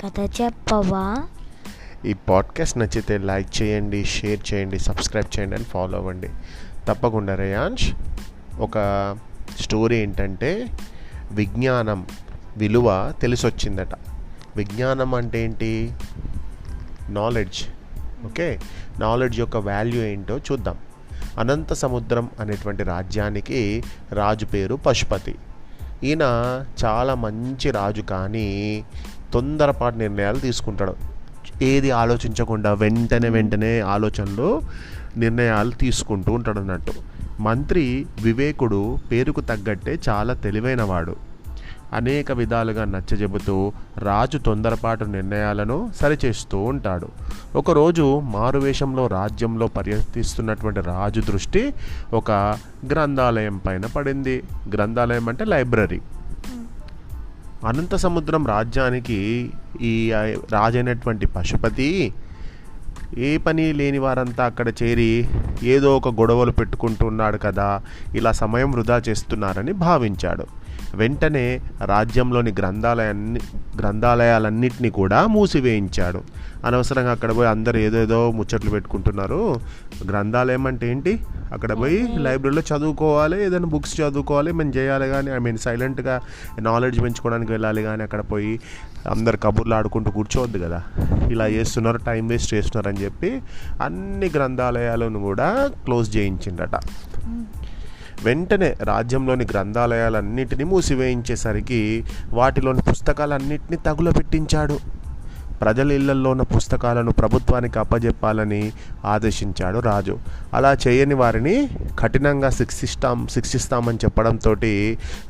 కథ చెప్పవా? ఈ పాడ్కాస్ట్ నచ్చితే లైక్ చేయండి, షేర్ చేయండి, సబ్స్క్రైబ్ చేయండి అని ఫాలో అవ్వండి తప్పకుండా. రేయాంష్, ఒక స్టోరీ ఏంటంటే విజ్ఞానం విలువ తెలిసొచ్చిందట. విజ్ఞానం అంటే ఏంటి? నాలెడ్జ్. ఓకే, నాలెడ్జ్ యొక్క వాల్యూ ఏంటో చూద్దాం. అనంత సముద్రం అనేటువంటి రాజ్యానికి రాజు పేరు పశుపతి. ఈయన చాలా మంచి రాజు, కానీ తొందరపాటు నిర్ణయాలు తీసుకుంటాడు. ఏది ఆలోచించకుండా వెంటనే ఆలోచనలు నిర్ణయాలు తీసుకుంటూ ఉంటాడు అన్నట్టు. మంత్రి వివేకుడు పేరుకు తగ్గట్టే చాలా తెలివైనవాడు. అనేక విధాలుగా నచ్చజెబుతూ రాజు తొందరపాటు నిర్ణయాలను సరిచేస్తూ ఉంటాడు. ఒకరోజు మారువేషంలో రాజ్యంలో పర్యటిస్తున్నటువంటి రాజు దృష్టి ఒక గ్రంథాలయం పైన పడింది. గ్రంథాలయం అంటే లైబ్రరీ. అనంత సముద్రం రాజ్యానికి ఈ రాజైనటువంటి పశుపతి ఏ పని లేని వారంతా అక్కడ చేరి ఏదో ఒక గొడవలు పెట్టుకుంటున్నాడు కదా, ఇలా సమయం వృధా చేస్తున్నారని భావించాడు. వెంటనే రాజ్యంలోని గ్రంథాలయాలన్నింటినీ కూడా మూసివేయించాడు. అనవసరంగా అక్కడ పోయి అందరు ఏదేదో ముచ్చట్లు పెట్టుకుంటున్నారు. గ్రంథాలయం అంటే ఏంటి? అక్కడ పోయి లైబ్రరీలో చదువుకోవాలి, ఏదైనా బుక్స్ చదువుకోవాలి, మేము చేయాలి. కానీ సైలెంట్గా నాలెడ్జ్ పెంచుకోవడానికి వెళ్ళాలి. కానీ అక్కడ పోయి అందరు కబుర్లు ఆడుకుంటూ కూర్చోవద్దు కదా. ఇలా చేస్తున్నారు, టైం వేస్ట్ చేస్తున్నారు అని చెప్పి అన్ని గ్రంథాలయాలను కూడా క్లోజ్ చేయించిండట. వెంటనే రాజ్యంలోని గ్రంథాలయాలన్నింటినీ మూసివేయించేసరికి వాటిలోని పుస్తకాలన్నింటినీ తగులబెట్టించాడు. ప్రజల ఇళ్లల్లో ఉన్న పుస్తకాలను ప్రభుత్వానికి అప్పజెప్పాలని ఆదేశించాడు రాజు. అలా చేయని వారిని కఠినంగా శిక్షిస్తామని చెప్పడంతో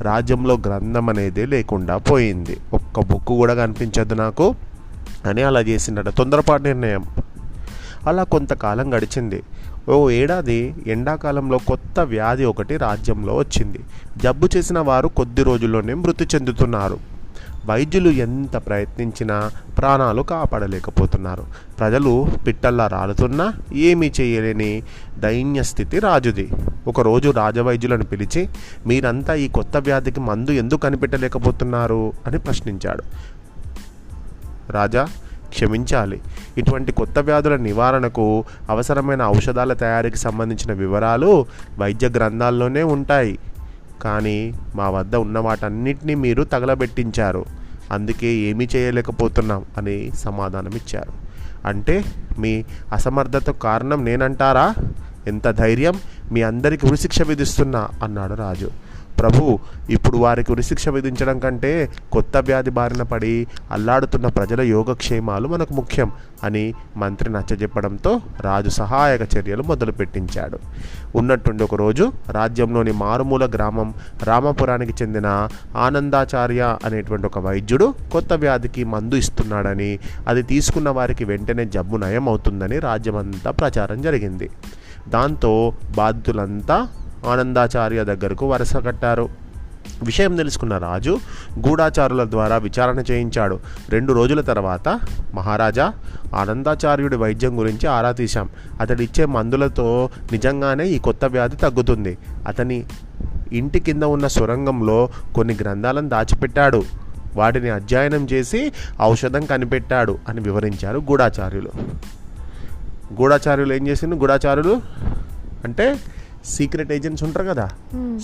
రాజ్యంలో గ్రంథం అనేది లేకుండా పోయింది. ఒక్క బుక్ కూడా కనిపించదు నాకు అని అలా చేసిండట. తొందరపాటు నిర్ణయం. అలా కొంతకాలం గడిచింది. ఓ ఏడాది ఎండాకాలంలో కొత్త వ్యాధి ఒకటి రాజ్యంలో వచ్చింది. జబ్బు చేసిన వారు కొద్ది రోజుల్లోనే మృతి చెందుతున్నారు. వైద్యులు ఎంత ప్రయత్నించినా ప్రాణాలు కాపాడలేకపోతున్నారు. ప్రజలు పిట్టల్లా రాలుతున్నా ఏమీ చేయలేని దైన్య స్థితి రాజుది. ఒకరోజు రాజవైద్యులను పిలిచి, మీరంతా ఈ కొత్త వ్యాధికి మందు ఎందుకు కనిపెట్టలేకపోతున్నారు అని ప్రశ్నించాడు. రాజా, క్షమించాలి, ఇటువంటి కొత్త వ్యాధుల నివారణకు అవసరమైన ఔషధాల తయారీకి సంబంధించిన వివరాలు వైద్య గ్రంథాల్లోనే ఉంటాయి. కానీ మా వద్ద ఉన్న వాటన్నిటినీ మీరు తగలబెట్టించారు, అందుకే ఏమీ చేయలేకపోతున్నాం అని సమాధానం ఇచ్చారు. అంటే మీ అసమర్థతకు కారణం నేనంటారా? ఎంత ధైర్యం! మీ అందరికీ ఉరిశిక్ష విధిస్తున్నా అన్నాడు రాజు. ప్రభు, ఇప్పుడు వారికి ఉరిశిక్ష విధించడం కంటే కొత్త వ్యాధి బారిన పడి అల్లాడుతున్న ప్రజల యోగక్షేమాలు మనకు ముఖ్యం అని మంత్రి నచ్చజెప్పడంతో రాజు సహాయక చర్యలు మొదలుపెట్టించాడు. ఉన్నట్టుండి ఒకరోజు రాజ్యంలోని మారుమూల గ్రామం రామపురానికి చెందిన ఆనందాచార్య అనేటువంటి ఒక వైద్యుడు కొత్త వ్యాధికి మందు ఇస్తున్నాడని, అది తీసుకున్న వారికి వెంటనే జబ్బు నయం అవుతుందని రాజ్యమంతా ప్రచారం జరిగింది. దాంతో బాధితులంతా ఆనందాచార్య దగ్గరకు వరుస కట్టారు. విషయం తెలుసుకున్న రాజు గూఢాచారుల ద్వారా విచారణ చేయించాడు. 2 రోజుల తర్వాత, మహారాజా, ఆనందాచార్యుడి వైద్యం గురించి ఆరా తీశాం. అతడిచ్చే మందులతో నిజంగానే ఈ కొత్త వ్యాధి తగ్గుతుంది. అతని ఇంటి కింద ఉన్న సొరంగంలో కొన్ని గ్రంథాలను దాచిపెట్టాడు. వాటిని అధ్యయనం చేసి ఔషధం కనిపెట్టాడు అని వివరించారు గూఢాచార్యులు. గూఢాచార్యులు ఏం చేసిండు? గూఢాచార్యులు అంటే సీక్రెట్ ఏజెంట్స్ ఉంటారు కదా,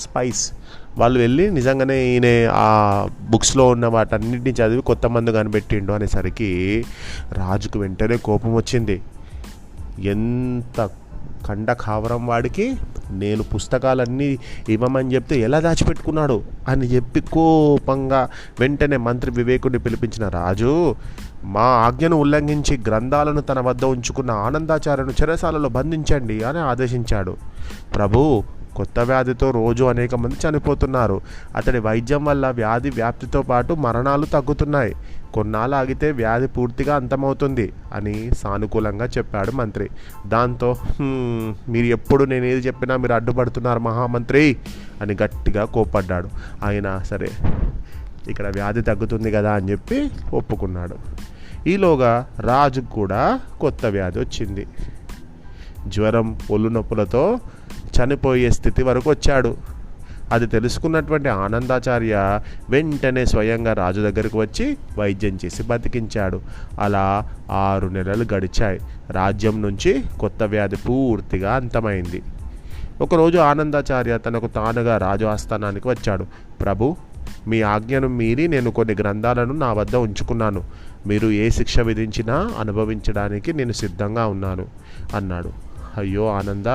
స్పైస్. వాళ్ళు వెళ్ళి నిజంగానే ఈయన ఆ బుక్స్లో ఉన్న వాటన్నిటిని చదివి కొత్త మందు కనిపెట్టిండు అనేసరికి రాజుకు వెంటనే కోపం వచ్చింది. ఎంత కండకావరం వాడికి! నేను పుస్తకాలన్నీ ఇవ్వమని చెప్తే ఎలా దాచిపెట్టుకున్నాడు అని చెప్పి కోపంగా వెంటనే మంత్రి వివేకుడిని పిలిపించిన రాజు, మా ఆజ్ఞను ఉల్లంఘించి గ్రంథాలను తన వద్ద ఉంచుకున్న ఆనందాచార్యను చెరసాలలో బంధించండి అని ఆదేశించాడు. ప్రభు, కొత్త వ్యాధితో రోజు అనేక మంది చనిపోతున్నారు. అతడి వైద్యం వల్ల వ్యాధి వ్యాప్తితో పాటు మరణాలు తగ్గుతున్నాయి. కొన్నాళ్ళు ఆగితే వ్యాధి పూర్తిగా అంతమవుతుంది అని సానుకూలంగా చెప్పాడు మంత్రి. దాంతో మీరు ఎప్పుడు నేను ఏది చెప్పినా మీరు అడ్డుపడుతున్నారు మహామంత్రి అని గట్టిగా కోప్పడ్డాడు. ఆయన సరే ఇక్కడ వ్యాధి తగ్గుతుంది కదా అని చెప్పి ఒప్పుకున్నాడు. ఈలోగా రాజుకు కూడా కొత్త వ్యాధి వచ్చింది. జ్వరం, ఒళ్ళు నొప్పులతో చనిపోయే స్థితి వరకు వచ్చాడు. అది తెలుసుకున్నటువంటి ఆనందాచార్య వెంటనే స్వయంగా రాజు దగ్గరికి వచ్చి వైద్యం చేసి బతికించాడు. అలా 6 నెలలు గడిచాయి. రాజ్యం నుంచి కొత్త వ్యాధి పూర్తిగా అంతమైంది. ఒకరోజు ఆనందాచార్య తనకు తానుగా రాజు ఆస్థానానికి వచ్చాడు. ప్రభు, మీ ఆజ్ఞను మీరి నేను కొన్ని గ్రంథాలను నా వద్ద ఉంచుకున్నాను. మీరు ఏ శిక్ష విధించినా అనుభవించడానికి నేను సిద్ధంగా ఉన్నాను అన్నాడు. అయ్యో ఆనంద,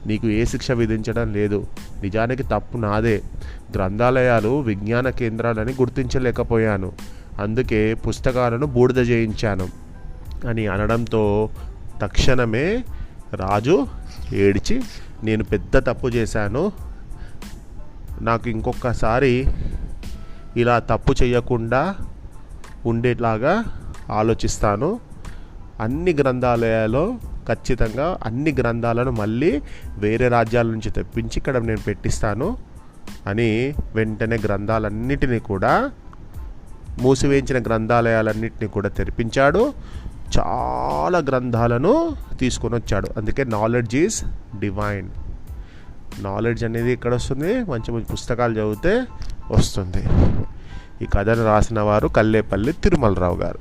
నీకు ఏ శిక్ష విధించడం లేదు. నిజానికి తప్పు నాదే. గ్రంథాలయాలు విజ్ఞాన కేంద్రాలని గుర్తించలేకపోయాను. అందుకే పుస్తకాలను బూడిద చేయించాను అని అనడంతో తక్షణమే రాజు ఏడ్చి, నేను పెద్ద తప్పు చేశాను. నాకు ఇంకొకసారి ఇలా తప్పు చేయకుండా ఉండేలాగా ఆలోచిస్తాను. అన్ని గ్రంథాలయాల్లో ఖచ్చితంగా అన్ని గ్రంథాలను మళ్ళీ వేరే రాజ్యాల నుంచి తెప్పించి ఇక్కడ నేను పెట్టిస్తాను అని వెంటనే గ్రంథాలన్నిటినీ కూడా, మూసివేయించిన గ్రంథాలయాలన్నింటినీ కూడా తెరిపించాడు. చాలా గ్రంథాలను తీసుకొని వచ్చాడు. అందుకే నాలెడ్జ్ ఈజ్ డివైన్. నాలెడ్జ్ అనేది ఇక్కడ వస్తుంది, మంచి మంచి పుస్తకాలు చదివితే వస్తుంది. ఈ కథను రాసిన వారు కల్లేపల్లి తిరుమలరావు గారు.